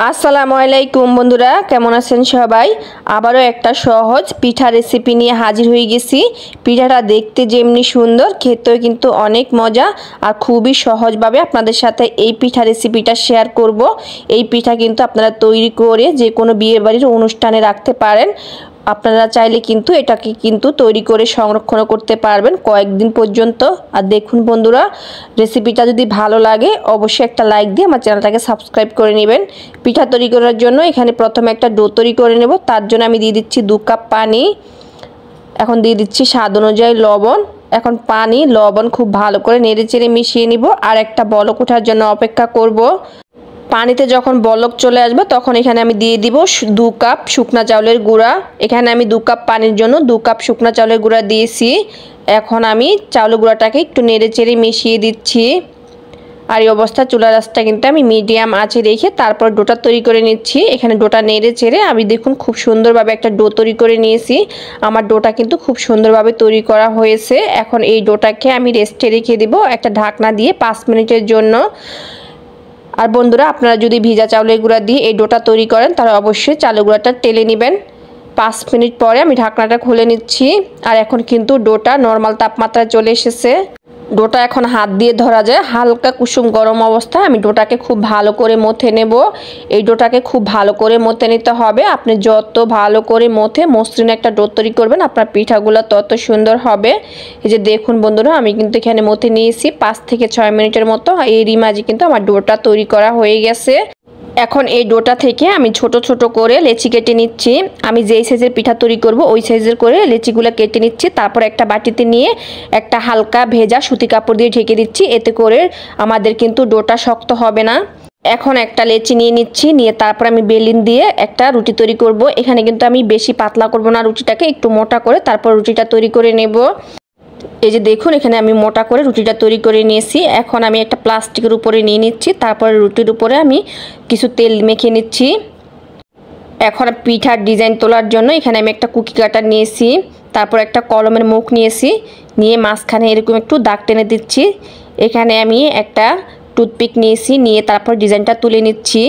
আসসালামু আলাইকুম বন্ধুরা, কেমন আছেন সবাই? আবারও একটা সহজ পিঠা রেসিপি নিয়ে হাজির হয়ে গেছি। পিঠাটা দেখতে যেমনি সুন্দর, খেতেও কিন্তু অনেক মজা আর খুবই সহজভাবে আপনাদের সাথে এই পিঠা রেসিপিটা শেয়ার করব। এই পিঠা কিন্তু আপনারা তৈরি করে যে কোনো বিয়েবাড়ির অনুষ্ঠানে রাখতে পারেন। আপনারা চাইলে কিন্তু এটাকে কিন্তু তৈরি করে সংরক্ষণ করতে পারবেন কয়েকদিন পর্যন্ত। আর দেখুন বন্ধুরা, রেসিপিটা যদি ভালো লাগে অবশ্যই একটা লাইক দিয়ে আমার চ্যানেলটাকে সাবস্ক্রাইব করে নেবেন। পিঠা তৈরি করার জন্য এখানে প্রথমে একটা ডো তৈরি করে নেব। তার জন্য আমি দিয়ে দিচ্ছি 2 কাপ পানি। এখন দিয়ে দিচ্ছি স্বাদ অনুযায়ী লবণ। এখন পানি লবণ খুব ভালো করে নেড়েচেড়ে মিশিয়ে নিব আর একটা বলক ওঠার জন্য অপেক্ষা করব। পানিতে যখন বলক চলে আসবে তখন এখানে আমি দিয়ে দিব 2 কাপ শুকনা চাউলের গুঁড়া। এখানে আমি 2 কাপ পানির জন্য 2 কাপ শুকনা চাউলের গুঁড়া দিয়েছি। এখন আমি চাউলের গুঁড়াটাকে একটু নেড়েচেড়ে মিশিয়ে দিচ্ছি। আর এই অবস্থা চুলার আঁচটা কিন্তু আমি মিডিয়াম আঁচে রেখে তারপর ডোটা তৈরি করে নিচ্ছি। এখানে ডোটা নেড়েচেড়ে আমি দেখুন খুব সুন্দরভাবে একটা ডো তৈরি করে নিয়েছি। আমার ডোটা কিন্তু খুব সুন্দরভাবে তৈরি করা হয়েছে। এখন এই ডোটাকে আমি রেস্টে রেখে দিব একটা ঢাকনা দিয়ে 5 মিনিটের জন্য। আর বন্ধুরা, আপনারা যদি ভিজা চাউলের গুঁড়া দিয়ে এই ডোটা তৈরি করেন তাহলে অবশ্যই চালের গুঁড়াটা টেলে নেবেন। 5 মিনিট পরে আমি ঢাকনাটা খুলে নিচ্ছি। আর এখন কিন্তু ডোটা নর্মাল তাপমাত্রায় চলে এসেছে। ডোটা এখন হাত দিয়ে ধরা যায়, হালকা কুসুম গরম অবস্থায় আমি ডোটাকে খুব ভালো করে মথে নেব। এই ডোটাকে খুব ভালো করে মথে নিতে হবে। আপনি যত ভালো করে মথে মসৃণ একটা ডো তৈরি করবেন আপনার পিঠাগুলো তত সুন্দর হবে। এই যে দেখুন বন্ধুরা, আমি কিন্তু এখানে মথে নিয়েছি 5 থেকে 6 মিনিটের মতো। এরই মাঝে কিন্তু আমার ডোটা তৈরি করা হয়ে গেছে। এখন এই ডোটা থেকে আমি ছোট ছোট করে লেচি কেটে নিচ্ছি। আমি যেই সাইজের পিঠা তৈরি করব ওই সাইজের করে লেচিগুলো কেটে নিচ্ছি। তারপর একটা বাটিতে নিয়ে একটা হালকা ভেজা সুতি কাপড় দিয়ে ঢেকে দিচ্ছি। এতে করে আমাদের কিন্তু ডোটা শক্ত হবে না। এখন একটা লেচি নিয়ে নিচ্ছি, নিয়ে তারপর আমি বেলিন দিয়ে একটা রুটি তৈরি করব। এখানে কিন্তু আমি বেশি পাতলা করব না, রুটিটাকে একটু মোটা করে তারপর রুটিটা তৈরি করে নেব। এই যে দেখুন, এখানে আমি মোটা করে রুটিটা তৈরি করে নিয়েছি। এখন আমি একটা প্লাস্টিকের উপরে নিয়ে নিচ্ছি। তারপরে রুটির উপরে আমি কিছু তেল মেখে নিচ্ছি। এখন পিঠার ডিজাইন তোলার জন্য এখানে আমি একটা কুকি কাটার নিয়েছি। তারপর একটা কলমের মুখ নিয়েছি, নিয়ে মাঝখানে এরকম একটু দাগ টেনে দিচ্ছি। এখানে আমি একটা টুথপিক নিয়েছি, নিয়ে তারপর ডিজাইনটা তুলে নিচ্ছি।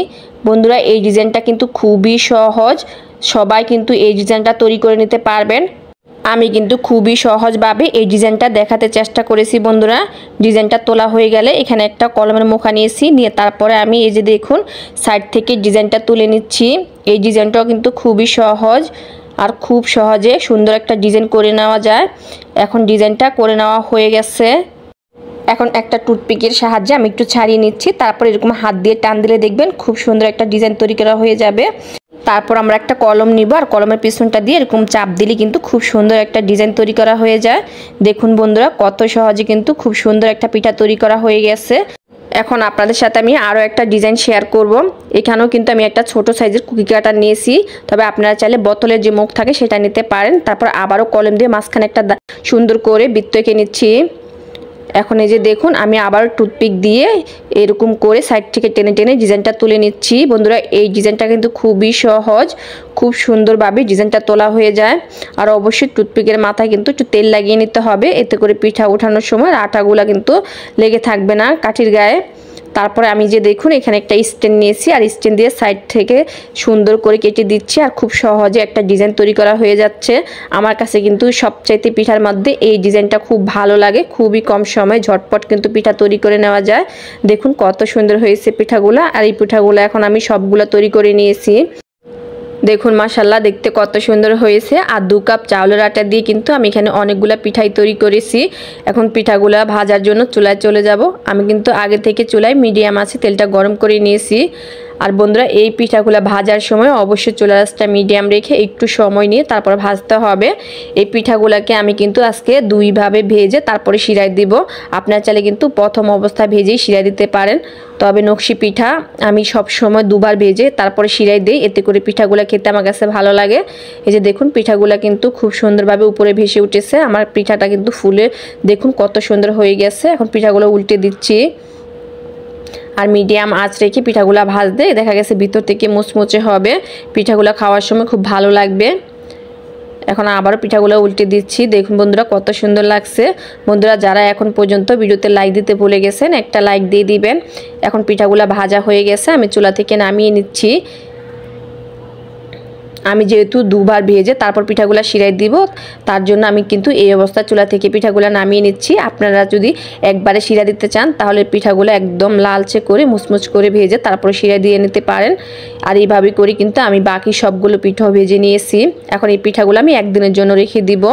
বন্ধুরা, এই ডিজাইনটা কিন্তু খুবই সহজ, সবাই কিন্তু এই ডিজাইনটা তৈরি করে নিতে পারবেন। আমি কিন্তু খুবই সহজভাবে এই ডিজাইনটা দেখাতে চেষ্টা করেছি বন্ধুরা। ডিজাইনটা তোলা হয়ে গেলে এখানে একটা কলমের মুখা নিয়েছি, নিয়ে তারপরে আমি এই যে দেখুন সাইড থেকে ডিজাইনটা তুলে নিচ্ছি। এই ডিজাইনটাও কিন্তু খুবই সহজ আর খুব সহজে সুন্দর একটা ডিজাইন করে নেওয়া যায়। এখন ডিজাইনটা করে নেওয়া হয়ে গেছে। এখন একটা টুথপিকের সাহায্যে আমি একটু ছাড়িয়ে নিচ্ছি। তারপর এরকম হাত দিয়ে টান দিলে দেখবেন খুব সুন্দর একটা ডিজাইন তৈরি করা হয়ে যাবে। তারপর আমরা একটা কলম নিব আর কলমের পিছনটা দিয়ে এরকম চাপ দিলে কিন্তু খুব সুন্দর একটা ডিজাইন তৈরি করা হয়ে যায়। দেখুন বন্ধুরা, কত সহজে কিন্তু খুব সুন্দর একটা পিঠা তৈরি করা হয়ে গেছে। এখন আপনাদের সাথে আমি আরও একটা ডিজাইন শেয়ার করব। এখানেও কিন্তু আমি একটা ছোট সাইজের কুকি কাটার নিয়েছি, তবে আপনারা চাইলে বোতলের যে মুখ থাকে সেটা নিতে পারেন। তারপর আবারও কলম দিয়ে মাঝখানে একটা সুন্দর করে বৃত্ত এঁকে নিচ্ছি। এখন এই যে দেখুন, আমি আবার টুথপিক দিয়ে এরকম করে সাইড থেকে টেনে টেনে ডিজাইনটা তুলে নিচ্ছি। বন্ধুরা, এই ডিজাইনটা কিন্তু খুবই সহজ, খুব সুন্দরভাবে ডিজাইনটা তোলা হয়ে যায়। আর অবশ্যই টুথপিকের মাথায় কিন্তু একটু তেল লাগিয়ে নিতে হবে, এতে করে পিঠা ওঠানোর সময় আটাগুলা কিন্তু লেগে থাকবে না কাঠির গায়ে। তারপরে আমি যে দেখুন এখানে একটা স্ট্যান্ড নিয়েছি আর স্ট্যান্ড দিয়ে সাইড থেকে সুন্দর করে কেটে দিচ্ছি। আর খুব সহজে একটা ডিজাইন তৈরি করা হয়ে যাচ্ছে। আমার কাছে কিন্তু সবচাইতে পিঠার মধ্যে এই ডিজাইনটা খুব ভালো লাগে। খুবই কম সময় ঝটপট কিন্তু পিঠা তৈরি করে নেওয়া যায়। দেখুন কত সুন্দর হয়েছে পিঠাগুলা। আর এই পিঠাগুলো এখন আমি সবগুলো তৈরি করে নিয়েছি। দেখুন মাশাআল্লাহ, দেখতে কত সুন্দর হয়েছে। আর 2 কাপ চাউলের আটা দিয়ে কিন্তু আমি এখানে অনেকগুলো পিঠাই তৈরি করেছি। এখন পিঠাগুলা ভাজার জন্য চুলায় চলে যাব। আমি কিন্তু আগে থেকে চুলায় মিডিয়াম আছে তেলটা গরম করে নিয়েছি। আর বন্ধুরা, এই পিঠাগুলো ভাজার সময় অবশ্যই চুলার আঁচটা মিডিয়াম রেখে একটু সময় নিয়ে তারপর ভাজতে হবে। এই পিঠাগুলোকে আমি কিন্তু আজকে 2 ভাবে ভেজে তারপরে শিরায় দিব। আপনারা চাইলে কিন্তু প্রথম অবস্থায় ভেজেই শিরায় দিতে পারেন, তবে নকশি পিঠা আমি সব সময় 2 বার ভেজে তারপরে শিরায় দিই, এতে করে পিঠাগুলো খেতে আমার কাছে ভালো লাগে। এই যে দেখুন পিঠাগুলো কিন্তু খুব সুন্দরভাবে উপরে ভেসে উঠেছে। আমার পিঠাটা কিন্তু ফুলে দেখুন কত সুন্দর হয়ে গেছে। এখন পিঠাগুলো উল্টে দিচ্ছি আর মিডিয়াম আঁচ রেখে পিঠাগুলো ভাজতে দেখা গেছে ভিতর থেকে মুচমুচে হবে। পিঠাগুলো খাওয়ার সময় খুব ভালো লাগবে। এখন আবারও পিঠাগুলো উল্টে দিচ্ছি। দেখুন বন্ধুরা কত সুন্দর লাগছে। বন্ধুরা যারা এখন পর্যন্ত ভিডিওতে লাইক দিতে ভুলে গেছেন একটা লাইক দিয়ে দিবেন। এখন পিঠাগুলো ভাজা হয়ে গেছে, আমি চুলা থেকে নামিয়ে নিচ্ছি। আমি যেহেতু দুবার ভেজে তারপর পিঠাগুলো শিরায় দিব, তার জন্য আমি কিন্তু এই অবস্থা চুলা থেকে পিঠাগুলো নামিয়ে নিচ্ছি। আপনারা যদি একবারে শিরা দিতে চান তাহলে পিঠাগুলো একদম লালচে করে মুচমুচ করে ভেজে তারপরে শিরা দিয়ে নিতে পারেন। আর এইভাবে করে কিন্তু আমি বাকি সবগুলো পিঠাও ভেজে নিয়েছি। এখন এই পিঠাগুলো আমি একদিনের জন্য রেখে দিব।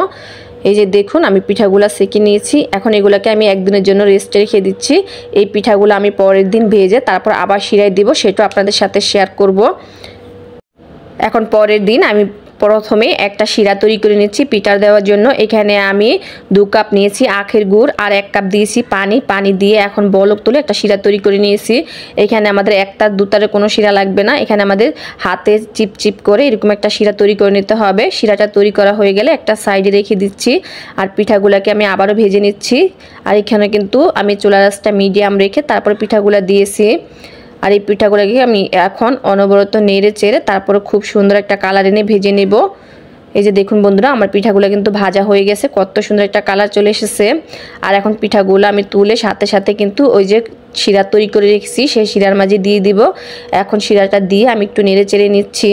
এই যে দেখুন আমি পিঠাগুলো সেঁকে নিয়েছি। এখন এগুলোকে আমি একদিনের জন্য রেস্টে রেখে দিচ্ছি। এই পিঠাগুলো আমি পরের দিন ভেজে তারপর আবার শিরায় দিব, সেটাও আপনাদের সাথে শেয়ার করব। এখন পরের দিন আমি প্রথমে একটা শিরা তৈরি করে নিচ্ছি পিঠার দেওয়ার জন্য। এখানে আমি 2 কাপ নিয়েছি আখের গুড় আর 1 কাপ দিয়েছি পানি দিয়ে এখন বলক তুলে একটা শিরা তৈরি করে নিয়েছি। এখানে আমাদের একটা দুটারে কোনো শিরা লাগবে না, এখানে আমাদের হাতে চিপচিপ করে এরকম একটা শিরা তৈরি করে নিতে হবে। শিরাটা তৈরি করা হয়ে গেলে একটা সাইডে রেখে দিচ্ছি আর পিঠাগুলোকে আমি আবারও ভেজে নিচ্ছি। আর এখানে কিন্তু আমি চুলা আঁচটা মিডিয়াম রেখে তারপর পিঠাগুলো দিয়েছি। আর এই পিঠাগুলোকে আমি এখন অনবরত নেড়ে চেড়ে তারপরে খুব সুন্দর একটা কালার এনে ভেজে নেব। এই যে দেখুন বন্ধুরা আমার পিঠাগুলো কিন্তু ভাজা হয়ে গেছে, কত সুন্দর একটা কালার চলে এসেছে। আর এখন পিঠাগুলো আমি তুলে সাথে সাথে কিন্তু ওই যে শিরা তৈরি করে রেখেছি সেই শিরার মাঝে দিয়ে দিব। এখন শিরাটা দিয়ে আমি একটু নেড়ে চেড়ে নিচ্ছি।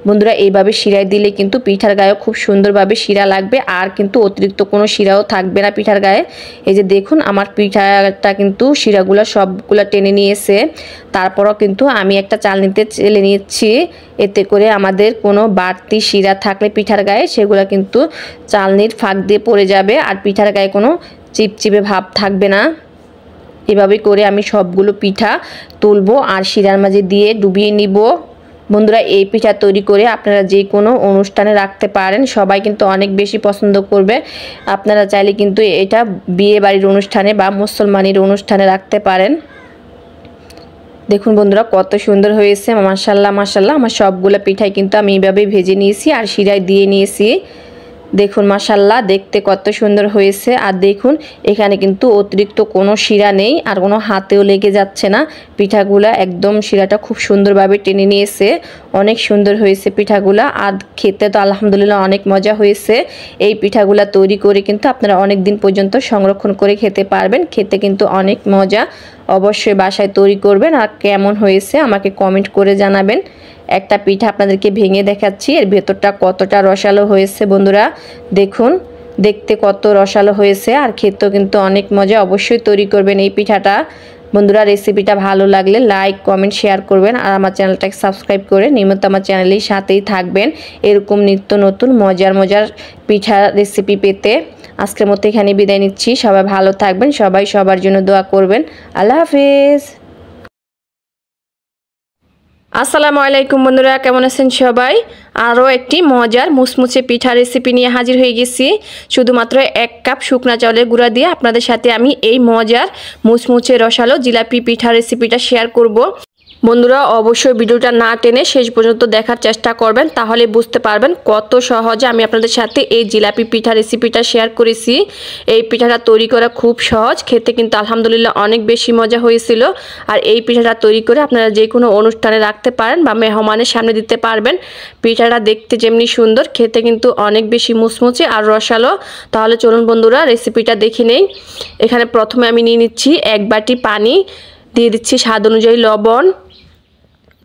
বন্ধুরা এইভাবে শিরায় দিলে কিন্তু পিঠার গায়ে খুব সুন্দরভাবে শিরা লাগবে, আর কিন্তু অতিরিক্ত কোনো শিরাও থাকবে না পিঠার গায়ে। এই যে দেখুন আমার পিঠাটা কিন্তু শিরাগুলো সবগুলো টেনে নিয়েছে। তারপরও কিন্তু আমি একটা চালনিতে চেলে নিচ্ছি, এতে করে আমাদের কোনো বাড়তি শিরা থাকলে পিঠার গায়ে সেগুলো কিন্তু চালনির ফাঁক দিয়ে পড়ে যাবে আর পিঠার গায়ে কোনো চিপচিপে ভাব থাকবে না। এভাবে করে আমি সবগুলো পিঠা তুলবো আর শিরার মাঝে দিয়ে ডুবিয়ে নিব। বন্ধুরা এই পিঠা তৈরি করে আপনারা যে কোনো অনুষ্ঠানে রাখতে পারেন, সবাই কিন্তু অনেক বেশি পছন্দ করবে। আপনারা চাইলে কিন্তু এটা বিয়ে বাড়ির অনুষ্ঠানে বা মুসলমানের অনুষ্ঠানে রাখতে পারেন। দেখুন বন্ধুরা কত সুন্দর হয়েছে, মাশাআল্লাহ মাশাআল্লাহ। আমার সবগুলো পিঠাই কিন্তু আমি এইভাবেই ভেজে নিয়েছি আর শিরায় দিয়ে নিয়েছি। দেখুন মাশাআল্লাহ দেখতে কত সুন্দর হয়েছে। আর দেখুন এখানে কিন্তু অতিরিক্ত কোনো শিরা নেই আর কোনো হাতেও লেগে যাচ্ছে না। পিঠাগুলা একদম শিরাটা খুব সুন্দরভাবে টেনে নিয়েছে, অনেক সুন্দর হয়েছে পিঠাগুলা। আর খেতে তো আলহামদুলিল্লাহ অনেক মজা হয়েছে। এই পিঠাগুলা তৈরি করে কিন্তু আপনারা অনেক দিন পর্যন্ত সংরক্ষণ করে খেতে পারবেন, খেতে কিন্তু অনেক মজা। অবশ্যই বাসায় তৈরি করবেন আর কেমন হয়েছে আমাকে কমেন্ট করে জানাবেন। একটা পিঠা আপনাদেরকে ভেঙে দেখাচ্ছি, এর ভেতরটা কতটা রসালো হয়েছে। বন্ধুরা দেখুন দেখতে কত রসালো হয়েছে আর খেতেও কিন্তু অনেক মজা। অবশ্যই তৈরি করবেন এই পিঠাটা। বন্ধুরা রেসিপিটা ভালো লাগলে লাইক কমেন্ট শেয়ার করবেন আর আমার চ্যানেলটাকে সাবস্ক্রাইব করে নিয়মিত আমার চ্যানেলের সাথেই থাকবেন এরকম নিত্য নতুন মজার মজার পিঠা রেসিপি পেতে। আজকের মতো এখানে বিদায় নিচ্ছি। সবাই ভালো থাকবেন, সবাই সবার জন্য দোয়া করবেন। আল্লাহ হাফেজ। আসসালামু আলাইকুম বন্ধুরা, কেমন আছেন সবাই? আরও একটি মজার মুচমুচে পিঠা রেসিপি নিয়ে হাজির হয়ে গেছি। শুধুমাত্র 1 কাপ শুকনা চাউলের গুঁড়া দিয়ে আপনাদের সাথে আমি এই মজার মুচমুচে রসালো জিলাপি পিঠা রেসিপিটা শেয়ার করব। বন্ধুরা অবশ্যই ভিডিওটা না টেনে শেষ পর্যন্ত দেখার চেষ্টা করবেন, তাহলে বুঝতে পারবেন কত সহজে আমি আপনাদের সাথে এই জিলাপি পিঠা রেসিপিটা শেয়ার করেছি। এই পিঠাটা তৈরি করা খুব সহজ, খেতে কিন্তু আলহামদুলিল্লাহ অনেক বেশি মজা হয়েছিল। আর এই পিঠাটা তৈরি করে আপনারা যে কোনো অনুষ্ঠানে রাখতে পারেন বা মেহমানের সামনে দিতে পারবেন। পিঠাটা দেখতে যেমনি সুন্দর, খেতে কিন্তু অনেক বেশি মুচমুচে আর রসালো। তাহলে চলুন বন্ধুরা রেসিপিটা দেখে নেই। এখানে প্রথমে আমি নিয়ে নিচ্ছি 1 বাটি পানি, দিয়ে দিচ্ছি স্বাদ অনুযায়ী লবণ।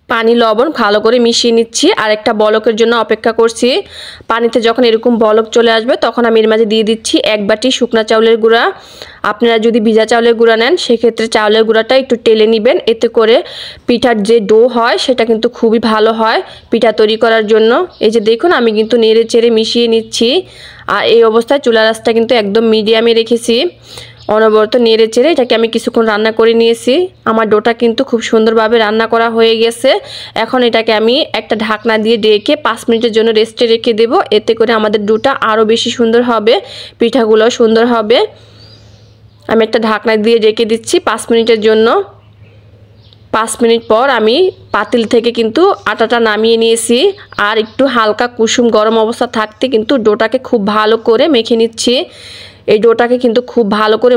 পানি লবণ ভালো করে মিশিয়ে নিচ্ছি আর একটা বলকের জন্য অপেক্ষা করছি। পানিতে যখন এরকম বলক চলে আসবে তখন আমি এর মাঝে দিয়ে দিচ্ছি 1 বাটি শুকনা চাউলের গুঁড়া। আপনারা যদি ভিজা চাউলের গুঁড়া নেন সেক্ষেত্রে চাউলের গুঁড়াটা একটু টেলে নেবেন, এতে করে পিঠার যে ডো হয় সেটা কিন্তু খুবই ভালো হয় পিঠা তৈরি করার জন্য। এই যে দেখুন আমি কিন্তু নেড়ে চেড়ে মিশিয়ে নিচ্ছি আর এই অবস্থায় চুলার আঁচটা কিন্তু একদম মিডিয়ামে রেখেছি। অনবরত নেড়ে চেড়ে এটাকে আমি কিছুক্ষণ রান্না করে নিয়েছি। আমার ডোটা কিন্তু খুব সুন্দরভাবে রান্না করা হয়ে গেছে। এখন এটাকে আমি একটা ঢাকনা দিয়ে ডেকে 5 মিনিটের জন্য রেস্টে রেখে দেব, এতে করে আমাদের ডোটা আরও বেশি সুন্দর হবে, পিঠাগুলো সুন্দর হবে। আমি একটা ঢাকনা দিয়ে রেখে দিচ্ছি 5 মিনিটের জন্য। 5 মিনিট পর আমি পাতিল থেকে কিন্তু আটাটা নামিয়ে নিয়েছি আর একটু হালকা কুসুম গরম অবস্থা থাকতে কিন্তু ডোটাকে খুব ভালো করে মেখে নিচ্ছি। এই ডোটাকে কিন্তু খুব ভালো করে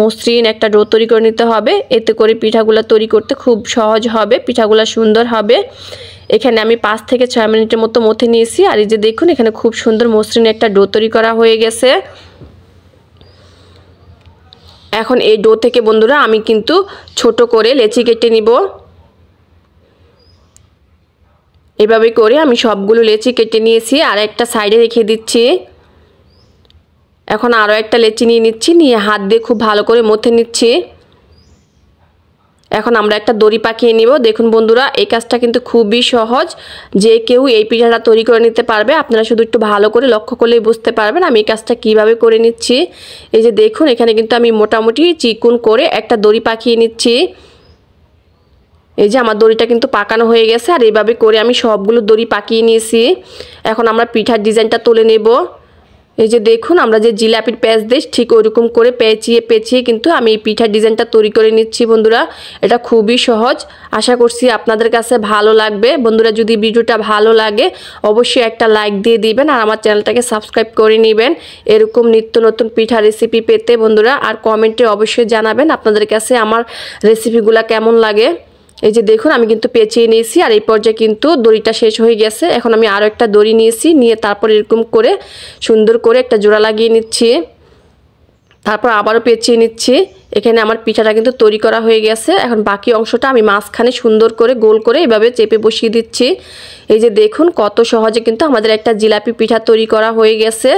মসৃণ একটা ডো তৈরি করে নিতে হবে, এতে করে পিঠাগুলো তৈরি করতে খুব সহজ হবে, পিঠাগুলো সুন্দর হবে। এখানে আমি 5 থেকে 6 মিনিটের মতো মথে নিয়েছি। আর এই যে দেখুন এখানে খুব সুন্দর মসৃণ একটা ডো তৈরি করা হয়ে গেছে। এখন এই ডো থেকে বন্ধুরা আমি কিন্তু ছোট করে লেচি কেটে নিব। এভাবে করে আমি সবগুলো লেচি কেটে নিয়েছি আর একটা সাইডে রেখে দিচ্ছি। এখন আরও একটা লেচি নিয়ে নিচ্ছি, নিয়ে হাত দিয়ে খুব ভালো করে মথে নিচ্ছি। এখন আমরা একটা দড়ি পাকিয়ে নিব। দেখুন বন্ধুরা এই কাজটা কিন্তু খুবই সহজ, যে কেউ এই পিঠাটা তৈরি করে নিতে পারবে। আপনারা শুধু একটু ভালো করে লক্ষ্য করলেই বুঝতে পারবেন আমি এই কাজটা কিভাবে করে নিচ্ছি। এই যে দেখুন এখানে কিন্তু আমি মোটামুটি চিকন করে একটা দড়ি পাকিয়ে নিচ্ছি। এই যে আমার দড়িটা কিন্তু পাকানো হয়ে গেছে আর এইভাবে করে আমি সবগুলো দড়ি পাকিয়ে নিয়েছি। এখন আমরা পিঠার ডিজাইনটা তুলে নেব। এই যে দেখুন আমরা যে জিলাপির প্যাঁচ দিই ঠিক ওইরকম করে পেঁচিয়ে কিন্তু আমি এই পিঠার ডিজাইনটা তৈরি করে নিচ্ছি। বন্ধুরা এটা খুবই সহজ, আশা করছি আপনাদের কাছে ভালো লাগবে। বন্ধুরা যদি ভিডিওটা ভালো লাগে অবশ্যই একটা লাইক দিয়ে দিবেন আর আমার চ্যানেলটাকে সাবস্ক্রাইব করে নেবেন এরকম নিত্য নতুন পিঠা রেসিপি পেতে বন্ধুরা। আর কমেন্টে অবশ্যই জানাবেন আপনাদের কাছে আমার রেসিপিগুলো কেমন লাগে। এই যে দেখুন আমি কিন্তু পেঁচিয়ে নিয়েছি আর এই পর্যায়ে কিন্তু দড়িটা শেষ হয়ে গেছে। এখন আমি আরও একটা দড়ি নিয়েছি, নিয়ে তারপর এরকম করে সুন্দর করে একটা জোড়া লাগিয়ে নিচ্ছি, তারপর আবারও পেঁচিয়ে নিচ্ছি। এখানে আমার পিঠাটা কিন্তু তৈরি করা হয়ে গেছে। এখন বাকি অংশটা আমি মাঝখানে সুন্দর করে গোল করে এভাবে চেপে বসিয়ে দিচ্ছি। এই যে দেখুন কত সহজে কিন্তু আমাদের একটা জিলাপি পিঠা তৈরি করা হয়ে গেছে।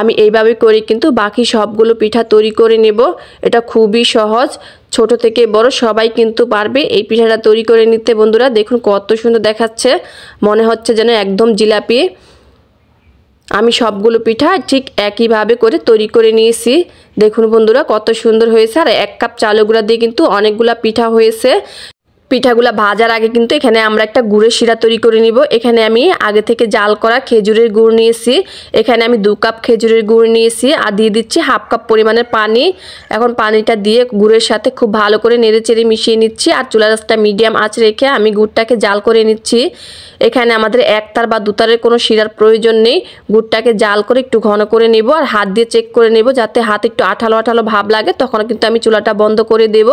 আমি এইভাবে করে কিন্তু বাকি সবগুলো পিঠা তৈরি করে নেব। এটা খুবই সহজ, ছোট থেকে বড় সবাই কিন্তু পারবে এই পিঠাটা তৈরি করে নিতে। বন্ধুরা দেখুন কত সুন্দর দেখাচ্ছে, মনে হচ্ছে যেন একদম জিলাপি। আমি সবগুলো পিঠা ঠিক একইভাবে করে তৈরি করে নিয়েছি। দেখুন বন্ধুরা কত সুন্দর হয়েছে। আর 1 কাপ চালের গুঁড়া দিয়ে কিন্তু অনেকগুলা পিঠা হয়েছে। পিঠাগুলা ভাজার আগে কিন্তু এখানে আমরা একটা গুড়ের শিরা তৈরি করে নিব। এখানে আমি আগে থেকে জাল করা খেজুরের গুড় নিয়েছি। এখানে আমি 2 কাপ খেজুরের গুড় নিয়েছি আর দিয়ে দিচ্ছি 1/2 কাপ পরিমাণের পানি। এখন পানিটা দিয়ে গুড়ের সাথে খুব ভালো করে নেড়েচেড়ে মিশিয়ে নিচ্ছি আর চুলার আঁচটা মিডিয়াম আঁচ রেখে আমি গুড়টাকে জাল করে নিচ্ছি। এখানে আমাদের 1 তার বা 2 তারের কোনো শিরার প্রয়োজন নেই। গুড়টাকে জাল করে একটু ঘন করে নেব আর হাত দিয়ে চেক করে নেব, যাতে হাত একটু আঠালো আঠালো ভাব লাগে তখন কিন্তু আমি চুলাটা বন্ধ করে দেব।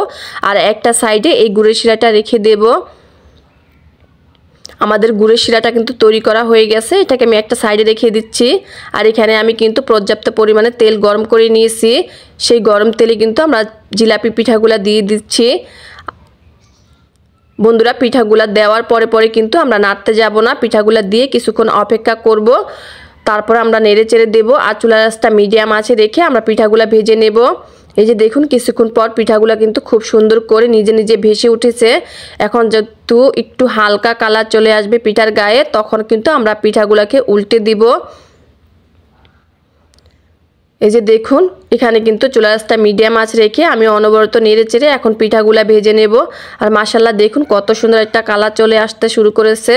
আর একটা সাইডে এই গুড়ের শিরাটা রেখে দেব। আমাদের গুড়ের শিরাটা কিন্তু তৈরি করা হয়ে গেছে, এটাকে আমি একটা সাইডে রেখে দিচ্ছি। আর এখানে আমি কিন্তু পর্যাপ্ত পরিমাণে তেল গরম করে নিয়েছি। সেই গরম তেলে কিন্তু আমরা জিলাপি পিঠাগুলা দিয়ে দিচ্ছি। বন্ধুরা পিঠাগুলা দেওয়ার পরে কিন্তু আমরা নাড়তে যাব না, পিঠাগুলা দিয়ে কিছুক্ষণ অপেক্ষা করব, তারপর আমরা নেড়ে চেড়ে দেবো আর চুলার আঁচটা মিডিয়াম আঁচে রেখে আমরা পিঠাগুলা ভেজে নেব। এই যে দেখুন কিছুক্ষণ পর পিঠাগুলা কিন্তু খুব সুন্দর করে নিজে নিজে ভেসে উঠেছে। এখন যেহেতু একটু হালকা কালার চলে আসবে পিঠার গায়ে তখন কিন্তু আমরা পিঠাগুলাকে উল্টে দিব। এই যে দেখুন এখানে কিন্তু চুলার আঁচটা মিডিয়াম আঁচ রেখে আমি অনবরত নেড়ে চেড়ে এখন পিঠাগুলা ভেজে নেব। আর মাশাআল্লাহ দেখুন কত সুন্দর একটা কালার চলে আসতে শুরু করেছে।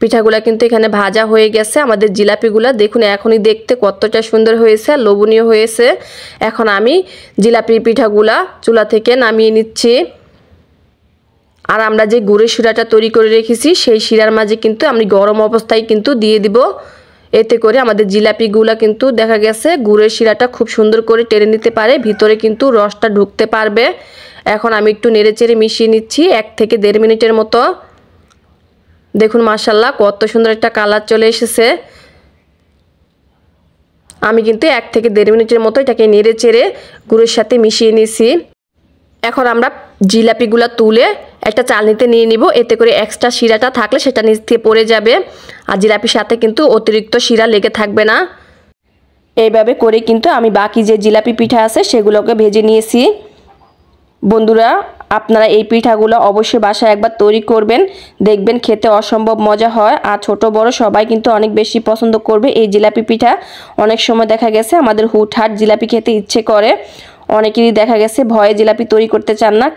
পিঠাগুলা কিন্তু এখানে ভাজা হয়ে গেছে। আমাদের জিলাপিগুলা দেখুন এখনই দেখতে কতটা সুন্দর হয়েছে আর লোভনীয় হয়েছে। এখন আমি জিলাপি পিঠাগুলা চুলা থেকে নামিয়ে নিচ্ছি। আর আমরা যে গুড়ের শিরাটা তৈরি করে রেখেছি সেই শিরার মাঝে কিন্তু আমি গরম অবস্থায় কিন্তু দিয়ে দিব। এতে করে আমাদের জিলাপিগুলা কিন্তু দেখা গেছে গুড়ের শিরাটা খুব সুন্দর করে টেনে নিতে পারে, ভিতরে কিন্তু রসটা ঢুকতে পারবে। এখন আমি একটু নেড়েচেড়ে মিশিয়ে নিচ্ছি 1 থেকে 1.5 মিনিটের মতো। দেখুন মাশাআল্লাহ কত সুন্দর একটা কালার চলে এসেছে। আমি কিন্তু 1 থেকে 1.5 মিনিটের মতো এটাকে নেড়েচেড়ে গুড়ের সাথে মিশিয়ে নিয়েছি। এখন আমরা জিলাপিগুলা তুলে একটা চালনিতে নিয়ে নিব, এতে করে এক্সট্রা শিরাটা থাকলে সেটা নিচ দিয়ে পড়ে যাবে আর জিলাপির সাথে কিন্তু অতিরিক্ত শিরা লেগে থাকবে না। এইভাবে করে কিন্তু আমি বাকি যে জিলাপি পিঠা আছে সেগুলোকে ভেজে নিয়েছি। বন্ধুরা আপনারা এই পিঠাগুলো অবশ্যই বাসায় একবার তৈরি করবেন, দেখবেন খেতে অসম্ভব মজা হয় আর ছোট বড় সবাই কিন্তু অনেক বেশি পছন্দ করবে এই জিলাপি পিঠা। অনেক সময় দেখা গেছে আমাদের হুটহাট জিলাপি খেতে ইচ্ছে করে, অনেকেরই দেখা গেছে ভয়ে জিলাপি তৈরি করতে চান না,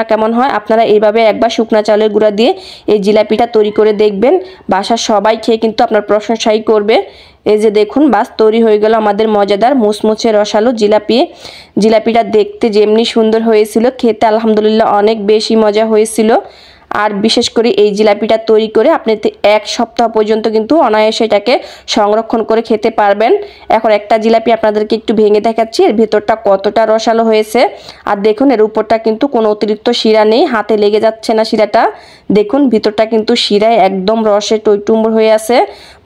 কেমন হয়। আপনারা এইভাবে একবার শুকনা চালের গুঁড়া দিয়ে এই জিলাপিটা তৈরি করে দেখবেন, বাসার সবাই খেয়ে কিন্তু আপনার প্রশংসাই করবে। এই যে দেখুন বাস তৈরি হয়ে গেল আমাদের মজাদার মুচমুচে রসালো জিলাপি। জিলাপিটা দেখতে যেমনি সুন্দর হয়েছিল খেতে আলহামদুলিল্লাহ অনেক বেশি মজা হয়েছিল। আর বিশেষ করে এই জিলাপিটা তৈরি করে আপনি 1 সপ্তাহ পর্যন্ত কিন্তু অনায়াসে এটাকে সংরক্ষণ করে খেতে পারবেন। এখন একটা জিলাপি আপনাদেরকে একটু ভেঙে দেখাচ্ছি, এর ভেতরটা কতটা রসালো হয়েছে। আর দেখুন এর উপরটা কিন্তু কোনো অতিরিক্ত শিরা নেই, হাতে লেগে যাচ্ছে না শিরাটা। দেখুন ভিতরটা কিন্তু শিরায় একদম রসে টইটুম্বর হয়ে আছে।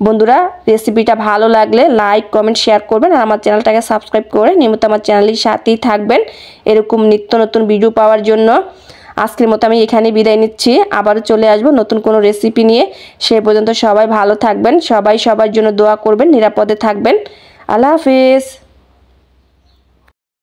বন্ধুরা রেসিপিটা ভালো লাগলে লাইক কমেন্ট শেয়ার করবেন আর আমার চ্যানেলটাকে সাবস্ক্রাইব করে নিয়মিত আমার চ্যানেলের সাথেই থাকবেন এরকম নিত্য নতুন ভিডিও পাওয়ার জন্য। আজকের মতো আমি এখানে বিদায় নিচ্ছি, আবারও চলে আসবো নতুন কোনো রেসিপি নিয়ে। সে পর্যন্ত সবাই ভালো থাকবেন, সবাই সবার জন্য দোয়া করবেন, নিরাপদে থাকবেন। আল্লাহ হাফেজ।